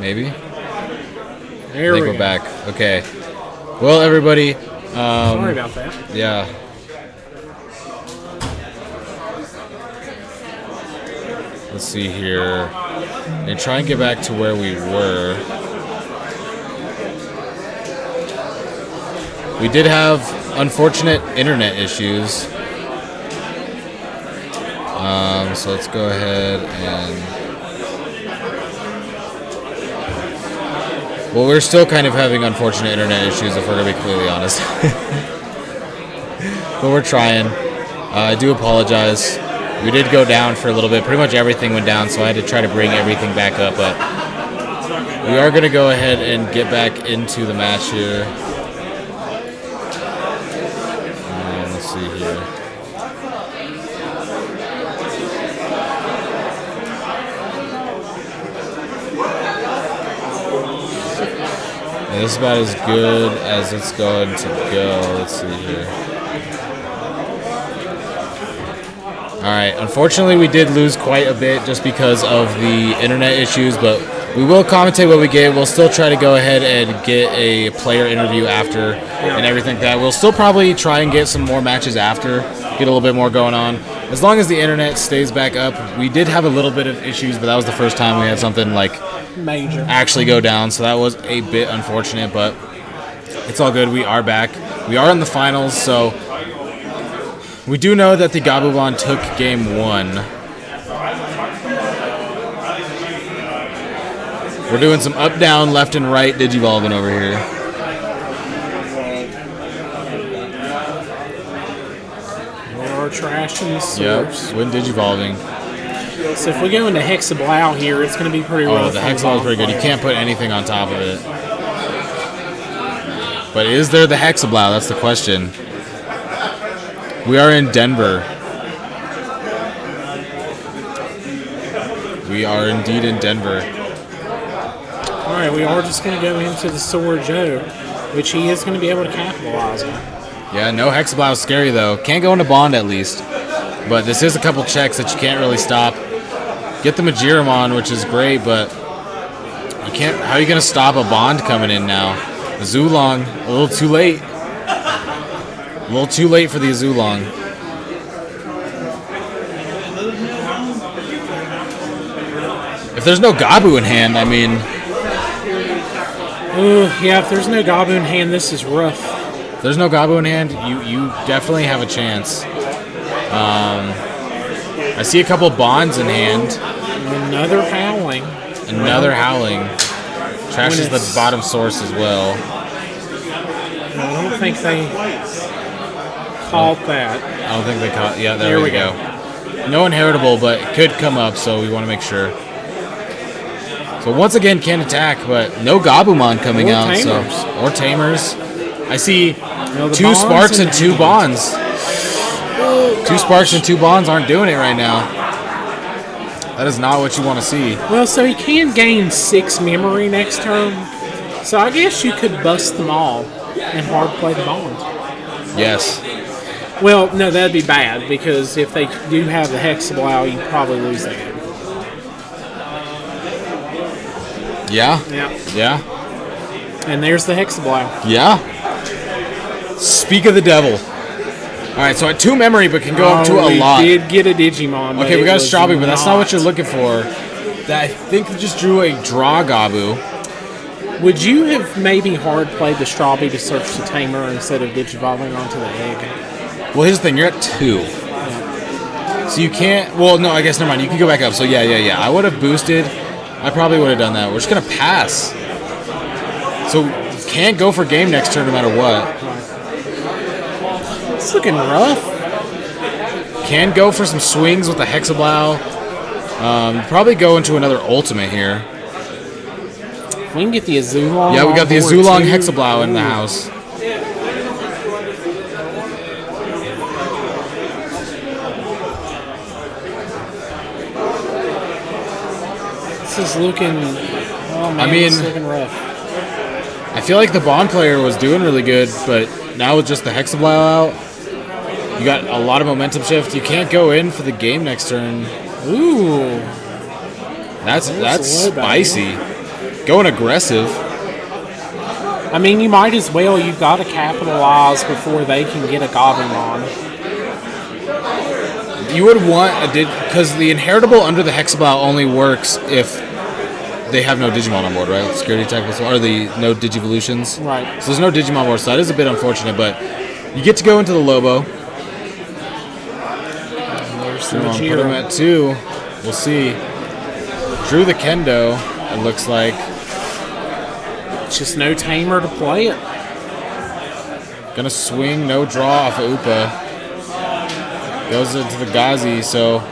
Maybe. There we're back. Okay. Well, everybody. Sorry about that. Yeah. Let's see here. And try and get back to where we were. We did have unfortunate internet issues. So let's go ahead and... Well, we're still kind of having unfortunate internet issues, if we're going to be completely honest. But we're trying. I do apologize. We did go down for a little bit. Pretty much everything went down, so I had to try to bring everything back up. But we are going to go ahead and get back into the match here. Let's see here. Yeah, this is about as good as it's going to go. Let's see here. Alright, unfortunately we did lose quite a bit just because of the internet issues, but we will commentate what we get. We'll still try to go ahead and get a player interview after and everything like that. We'll still probably try and get some more matches after, get a little bit more going on. As long as the internet stays back up. We did have a little bit of issues, but that was the first time we had something like major actually go down, so that was a bit unfortunate, but it's all good. We are back. We are in the finals, so we do know that the Gabumon took game 1. We're doing some up, down, left, and right digivolving over here. We are trashing the source. Yep, when digivolving. So if we go into Hexablow here, it's going to be pretty rough. Oh, the Hexablow is pretty good. You can't put anything on top of it. But is there the Hexablow? That's the question. We are in Denver. We are indeed in Denver. Alright, we are just going to go into the Sword Joe, which he is going to be able to capitalize on. Yeah, no Hexablow is scary though. Can't go into Bond at least. But this is a couple checks that you can't really stop. Get the Majiramon, which is great, but you can't. How are you going to stop a Bond coming in now? The Zulong, a little too late. A little too late for the Azulong. If there's no Gabu in hand, I mean... yeah, if there's no Gabu in hand, this is rough. If there's no Gabu in hand, you definitely have a chance. I see a couple Bonds in hand. Another Howling. Another Howling. Trashes the bottom source as well. I don't think they... caught that. I don't think they caught. Yeah, there we go. No inheritable, but it could come up, so we want to make sure. So once again, can attack, but no Gabumon coming out. Tamers. So or Tamers. I see 2 Sparks and 2 Bonds. 2 Sparks and 2 Bonds aren't doing it right now. That is not what you want to see. Well, so he can gain 6 memory next turn. So I guess you could bust them all and hard play the Bond. Yes. Well, no, that'd be bad, because if they do have the Hexablow, you probably lose that game. Yeah? Yeah. Yeah? And there's the Hexablow. Yeah? Speak of the devil. Alright, so at 2 memory, but can go up to a lot. We did get a Digimon. Okay, we got a Strawberry, but that's not what you're looking for. I think we just drew a Draw Gabu. Would you have maybe hard played the Strawberry to search the Tamer instead of Digivolving onto the egg? Well, here's the thing. You're at 2. Yeah. So you can't... Well, no, I guess never mind. You can go back up. So, yeah. I would have boosted. I probably would have done that. We're just going to pass. So, can't go for game next turn no matter what. It's looking rough. Can go for some swings with the Hexablow. Probably go into another Ultimate here. We can get the Azulong. Yeah, we got the Azulong Hexablow in the house. This is looking... Oh, man, it's looking rough. I feel like the Bond player was doing really good, but now with just the Hexablow out, you got a lot of momentum shift. You can't go in for the game next turn. Ooh. That's spicy. going aggressive. I mean, you might as well. You've got to capitalize before they can get a Gabumon. You would want a because the inheritable under the Hexablow only works if they have no Digimon on board, right? Security attack or the no Digivolutions. Right. So there's no Digimon on board, so that is a bit unfortunate, but you get to go into the Lobo. There's the Put him Majiro. at 2. We'll see. Drew the Kendo, it looks like. Just no tamer to play it. Gonna swing, no draw off of Upa. Goes into the Gazi, so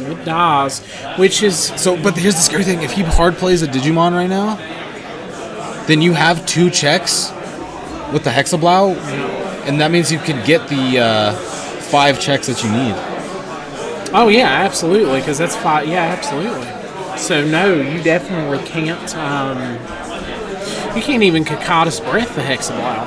it dies, which is... but here's the scary thing. If he hard plays a Digimon right now, then you have 2 checks with the Hexablow, and that means you can get the 5 checks that you need. Oh, yeah, absolutely, because that's 5... Yeah, absolutely. So, no, you definitely can't... you can't even Kakata's Breath the Hexablow,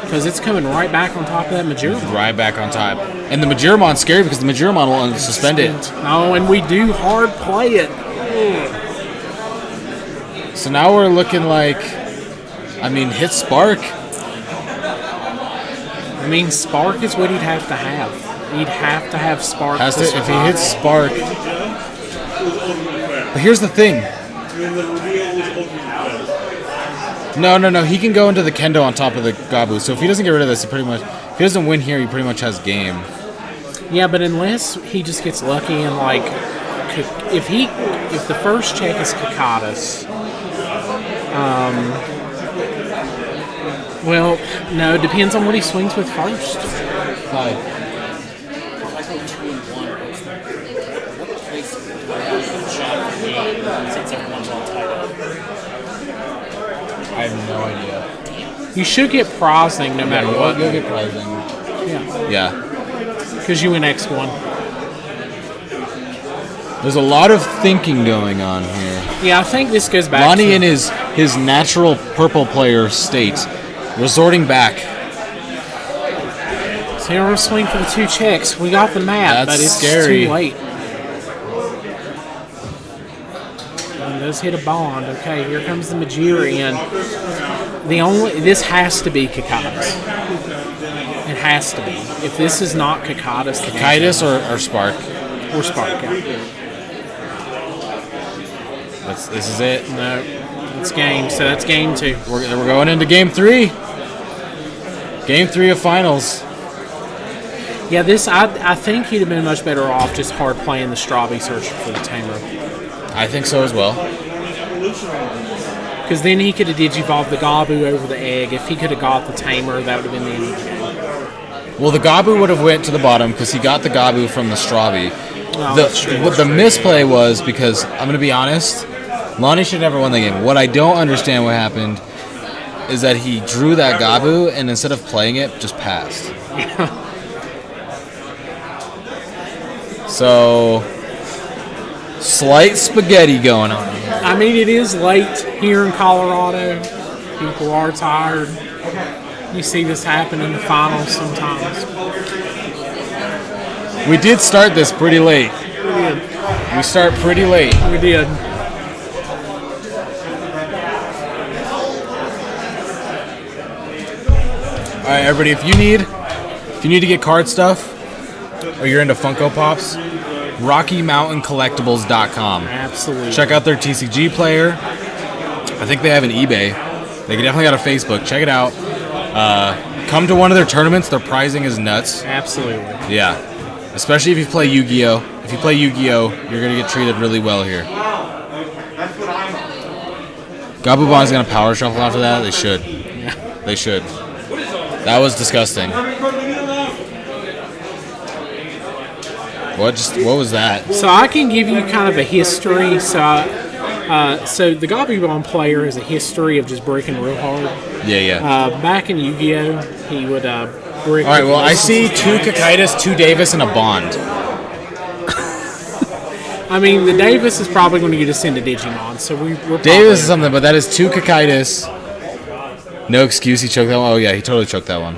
because it's coming right back on top of that Majiro. Right back on top. And the Majiromon's scary because the Majiromon will suspend it. Oh, and we do hard play it. So now we're looking like, hit Spark. I mean, Spark is what he'd have to have. He'd have to have Spark. If he hits Spark. But here's the thing. No. He can go into the Kendo on top of the Gabu. So if he doesn't get rid of this, if he doesn't win here, he pretty much has game. Yeah, but unless he just gets lucky and if the first check is Kakata's, well, no, it depends on what he swings with first. Hi. I have no idea. You should get prizing no matter what. You'll get prizing. Yeah. Because you win X1. There's a lot of thinking going on here. Yeah, I think this goes back Lonnie to... in his natural purple player state, resorting back. So here we're swing for the 2 checks. We got the map, That's but it's scary. too late. And does hit a bond. Okay, here comes the Majiro in. This has to be Kakata's. It has to be. If this is not Kakata's, Kakaitis or Spark? Or Spark, yeah. This is it. No, it's game. So that's game 2. We're going into game 3. Game 3 of finals. Yeah, I think he'd have been much better off just hard playing the Strabi searching for the tamer. I think so as well. Because then he could have digivolved the Gabu over the egg. If he could have got the tamer, that would have been the end of the game. Well, the Gabu would have went to the bottom because he got the Gabu from the Strabi. What the misplay was, because I'm going to be honest, Lonnie should never won the game. What I don't understand what happened is that he drew that Gabu and instead of playing it, just passed. So, slight spaghetti going on here. I mean, it is late here in Colorado. People are tired. You see this happen in the finals sometimes. We did start this pretty late. We did. We start pretty late. We did. All right, everybody, if you need to get card stuff or you're into Funko Pops, RockyMountainCollectibles.com. Absolutely. Check out their TCG player. I think they have an eBay. They definitely got a Facebook. Check it out. Come to one of their tournaments. Their pricing is nuts. Absolutely. Yeah. Especially if you play Yu-Gi-Oh. If you play Yu-Gi-Oh, you're going to get treated really well here. Gabumon is going to power shuffle after that. They should. Yeah. They should. That was disgusting. What was that? So I can give you kind of a history. So the Gabumon player has a history of just breaking real hard. Yeah. Back in Yu-Gi-Oh, he would break. All right, well, I see 2 Kakaitis, 2 Davis, and a Bond. I mean, the Davis is probably going to get us into Digimon, so we're Davis is something, but that is 2 Kakaitis. No excuse, he choked that one. Oh, yeah, he totally choked that one.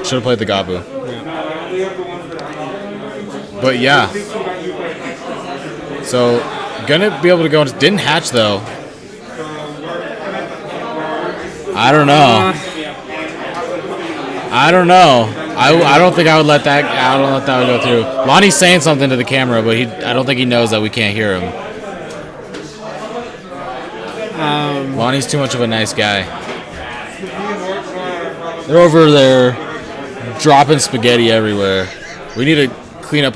Should have played the Gabu. But, yeah. So, gonna be able to go into... Didn't hatch, though. I don't know. I don't know. I don't think I would let that. I don't let that go through. Lonnie's saying something to the camera, but I don't think he knows that we can't hear him. Lonnie's too much of a nice guy. They're over there dropping spaghetti everywhere. We need to clean up